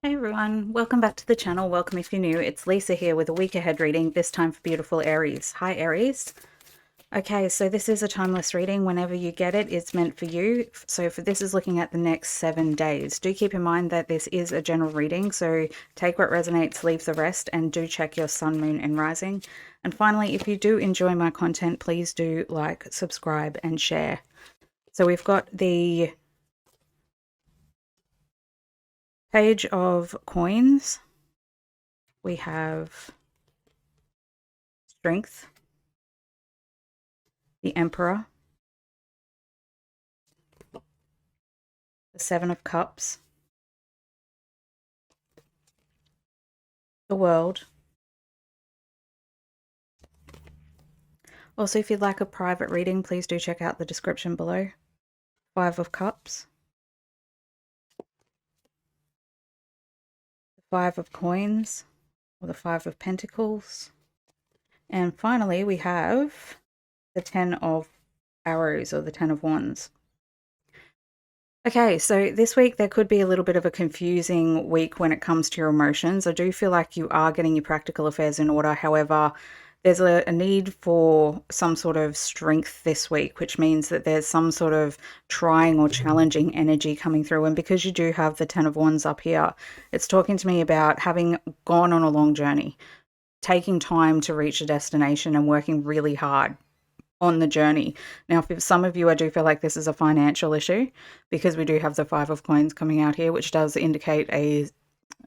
Hey everyone, welcome back to the channel. Welcome if you're new. It's Lisa here with a week ahead reading, this time for beautiful Aries. Hi Aries. Okay, so this is a timeless reading. Whenever you get it, it's meant for you. So for this is looking at the next 7 days. Do keep in mind that this is a general reading, so take what resonates, leave the rest, and do check your sun, moon, and rising. And finally, if you do enjoy my content, please do like, subscribe, and share. So we've got the Page of Coins. We have Strength, the Emperor, the Seven of Cups, the World. Also, if you'd like a private reading, please do check out the description below. Five of Cups, the Five of Coins, or the Five of Pentacles. And finally, we have the Ten of Arrows, or the Ten of Wands. Okay, so this week there could be a little bit of a confusing week when it comes to your emotions. I do feel like you are getting your practical affairs in order. However, there's a need for some sort of strength this week, which means that there's some sort of trying or challenging energy coming through. And because you do have the Ten of Wands up here, it's talking to me about having gone on a long journey, taking time to reach a destination and working really hard on the journey. Now, for some of you, I do feel like this is a financial issue because we do have the Five of Coins coming out here, which does indicate a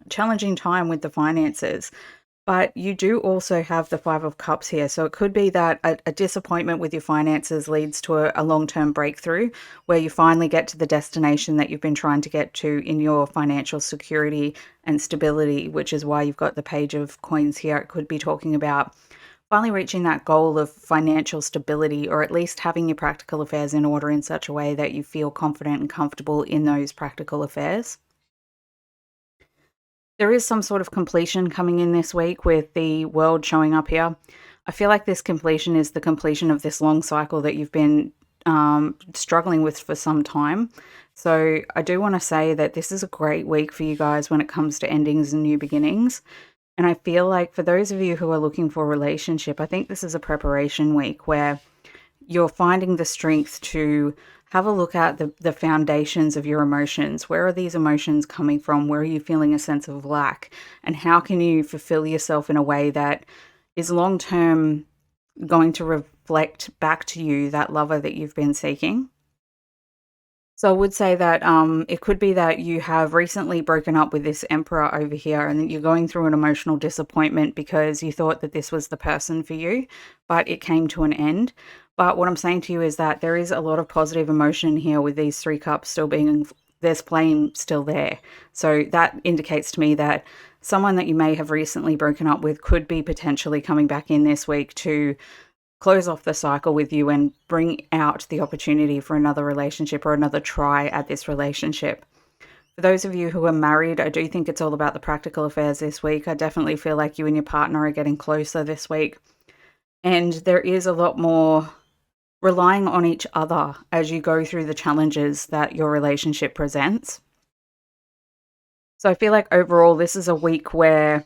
challenging time with the finances. But you do also have the Five of Cups here. So it could be that a disappointment with your finances leads to a long-term breakthrough where you finally get to the destination that you've been trying to get to in your financial security and stability, which is why you've got the Page of Coins here. It could be talking about finally reaching that goal of financial stability, or at least having your practical affairs in order in such a way that you feel confident and comfortable in those practical affairs. There is some sort of completion coming in this week with the World showing up here. I feel like this completion is the completion of this long cycle that you've been struggling with for some time. So I do want to say that this is a great week for you guys when it comes to endings and new beginnings. And I feel like for those of you who are looking for a relationship, I think this is a preparation week where you're finding the strength to have a look at the foundations of your emotions. Where are these emotions coming from? Where are you feeling a sense of lack? And how can you fulfill yourself in a way that is long-term going to reflect back to you that lover that you've been seeking? So I would say that it could be that you have recently broken up with this Emperor over here and that you're going through an emotional disappointment because you thought that this was the person for you, but it came to an end. But what I'm saying to you is that there is a lot of positive emotion here with these three cups still being, there's flame still there. So that indicates to me that someone that you may have recently broken up with could be potentially coming back in this week to close off the cycle with you and bring out the opportunity for another relationship or another try at this relationship. For those of you who are married, I do think it's all about the practical affairs this week. I definitely feel like you and your partner are getting closer this week. And there is a lot more relying on each other as you go through the challenges that your relationship presents. So I feel like overall, this is a week where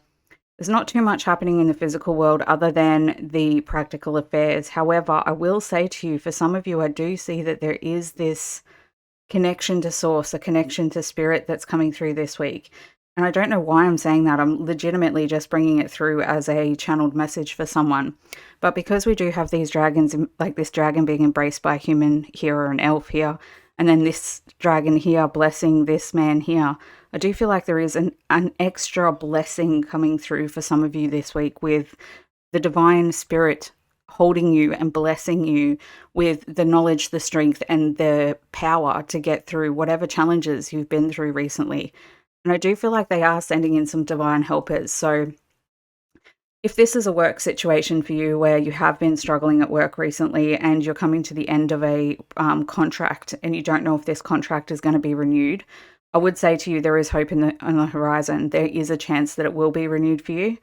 there's not too much happening in the physical world other than the practical affairs. However, I will say to you, for some of you, I do see that there is this connection to source, a connection to spirit that's coming through this week. And I don't know why I'm saying that. I'm legitimately just bringing it through as a channeled message for someone. But because we do have these dragons, like this dragon being embraced by a human here or an elf here, and then this dragon here blessing this man here, I do feel like there is an extra blessing coming through for some of you this week with the divine spirit holding you and blessing you with the knowledge, the strength, and the power to get through whatever challenges you've been through recently. And I do feel like they are sending in some divine helpers. So if this is a work situation for you where you have been struggling at work recently and you're coming to the end of a contract and you don't know if this contract is going to be renewed, I would say to you there is hope on the horizon. There is a chance that it will be renewed for you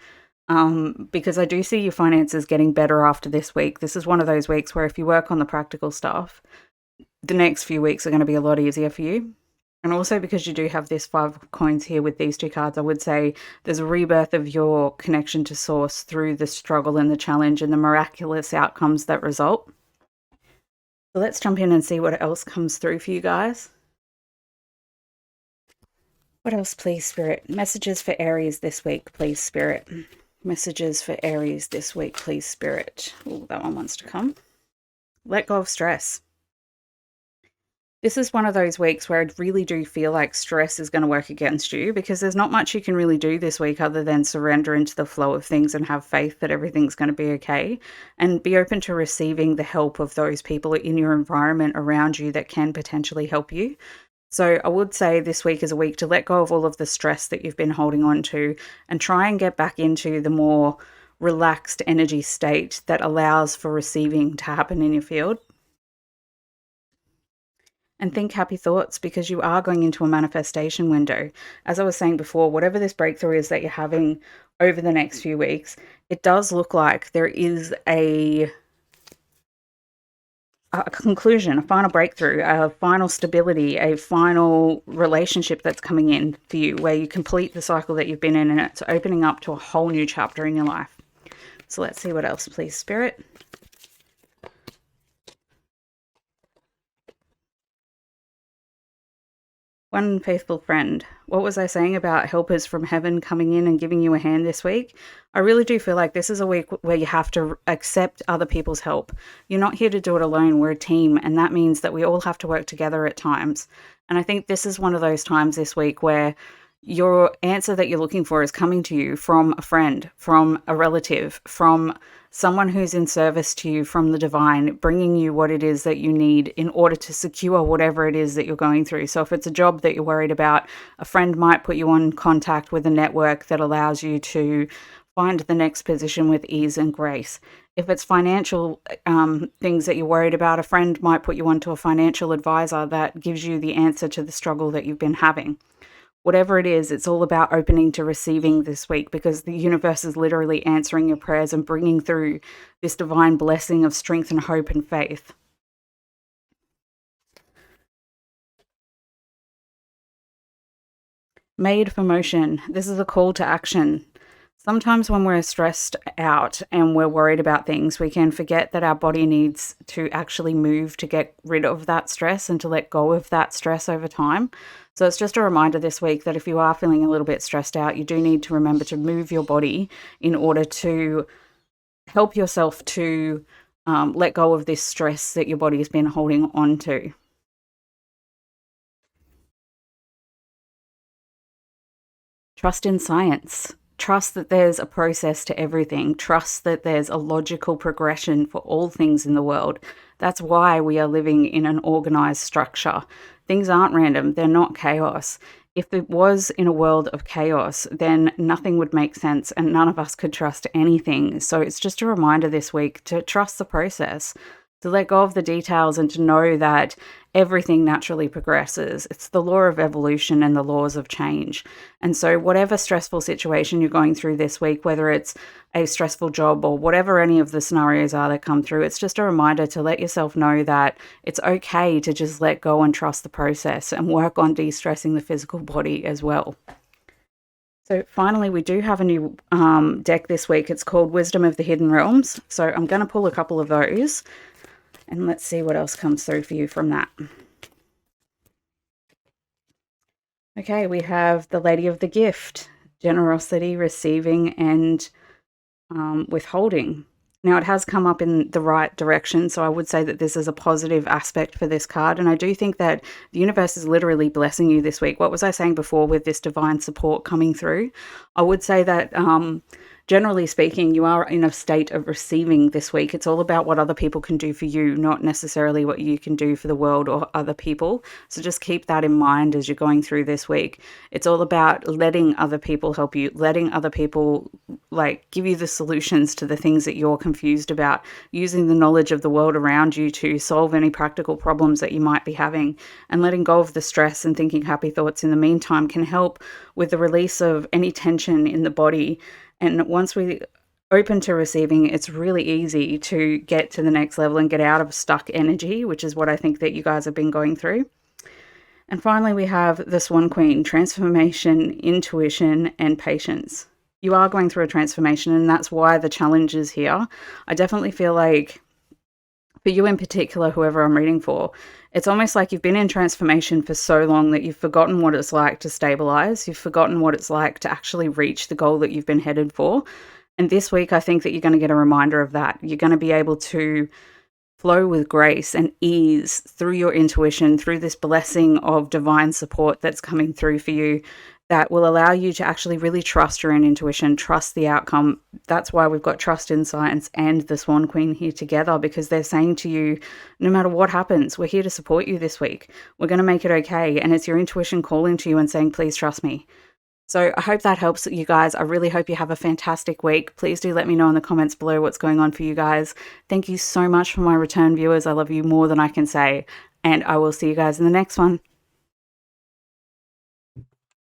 because I do see your finances getting better after this week. This is one of those weeks where if you work on the practical stuff, the next few weeks are going to be a lot easier for you. And also because you do have this 5 of coins here with these 2 cards, I would say there's a rebirth of your connection to source through the struggle and the challenge and the miraculous outcomes that result. So let's jump in and see what else comes through for you guys. What else, please, Spirit? Messages for Aries this week, please, Spirit. Messages for Aries this week, please, Spirit. Oh, that one wants to come. Let go of stress. This is one of those weeks where I really do feel like stress is going to work against you, because there's not much you can really do this week other than surrender into the flow of things and have faith that everything's going to be okay, and be open to receiving the help of those people in your environment around you that can potentially help you. So I would say this week is a week to let go of all of the stress that you've been holding on to and try and get back into the more relaxed energy state that allows for receiving to happen in your field. And think happy thoughts, because you are going into a manifestation window. As I was saying before, whatever this breakthrough is that you're having over the next few weeks, it does look like there is a conclusion, a final breakthrough, a final stability, a final relationship that's coming in for you, where you complete the cycle that you've been in and it's opening up to a whole new chapter in your life. So let's see what else, please, Spirit. One faithful friend. What was I saying about helpers from heaven coming in and giving you a hand this week? I really do feel like this is a week where you have to accept other people's help. You're not here to do it alone. We're a team, and that means that we all have to work together at times. And I think this is one of those times this week where your answer that you're looking for is coming to you from a friend, from a relative, from someone who's in service to you, from the divine, bringing you what it is that you need in order to secure whatever it is that you're going through. So if it's a job that you're worried about, a friend might put you on contact with a network that allows you to find the next position with ease and grace. If it's financial things that you're worried about, a friend might put you onto a financial advisor that gives you the answer to the struggle that you've been having. Whatever it is, it's all about opening to receiving this week, because the universe is literally answering your prayers and bringing through this divine blessing of strength and hope and faith. Made for motion. This is a call to action. Sometimes when we're stressed out and we're worried about things, we can forget that our body needs to actually move to get rid of that stress and to let go of that stress over time. So it's just a reminder this week that if you are feeling a little bit stressed out, you do need to remember to move your body in order to help yourself to let go of this stress that your body has been holding on to. Trust in science. Trust that there's a process to everything. Trust that there's a logical progression for all things in the world. That's why we are living in an organized structure. Things aren't random. They're not chaos. If it was in a world of chaos, then nothing would make sense and none of us could trust anything. So it's just a reminder this week to trust the process, to let go of the details and to know that everything naturally progresses. It's the law of evolution and the laws of change. And so whatever stressful situation you're going through this week, whether it's a stressful job or whatever any of the scenarios are that come through, it's just a reminder to let yourself know that it's okay to just let go and trust the process and work on de-stressing the physical body as well. So finally, we do have a new deck this week. It's called Wisdom of the Hidden Realms. So I'm going to pull a couple of those. And let's see what else comes through for you from that. Okay, we have the Lady of the Gift, generosity, receiving, and withholding. Now, it has come up in the right direction, so I would say that this is a positive aspect for this card, and I do think that the universe is literally blessing you this week. What was I saying before with this divine support coming through? I would say that generally speaking, you are in a state of receiving this week. It's all about what other people can do for you, not necessarily what you can do for the world or other people. So just keep that in mind as you're going through this week. It's all about letting other people help you, letting other people give you the solutions to the things that you're confused about, using the knowledge of the world around you to solve any practical problems that you might be having, and letting go of the stress and thinking happy thoughts in the meantime can help with the release of any tension in the body. And once we open to receiving, it's really easy to get to the next level and get out of stuck energy, which is what I think that you guys have been going through. And finally, we have the Swan Queen, transformation, intuition, and patience. You are going through a transformation, and that's why the challenge is here. I definitely feel like, for you in particular, whoever I'm reading for, it's almost like you've been in transformation for so long that you've forgotten what it's like to stabilize. You've forgotten what it's like to actually reach the goal that you've been headed for. And this week, I think that you're going to get a reminder of that. You're going to be able to flow with grace and ease through your intuition, through this blessing of divine support that's coming through for you, that will allow you to actually really trust your own intuition, trust the outcome. That's why we've got Trust in Science and the Swan Queen here together, because they're saying to you, no matter what happens, we're here to support you this week. We're going to make it okay. And it's your intuition calling to you and saying, please trust me. So I hope that helps you guys. I really hope you have a fantastic week. Please do let me know in the comments below what's going on for you guys. Thank you so much for my return viewers. I love you more than I can say. And I will see you guys in the next one.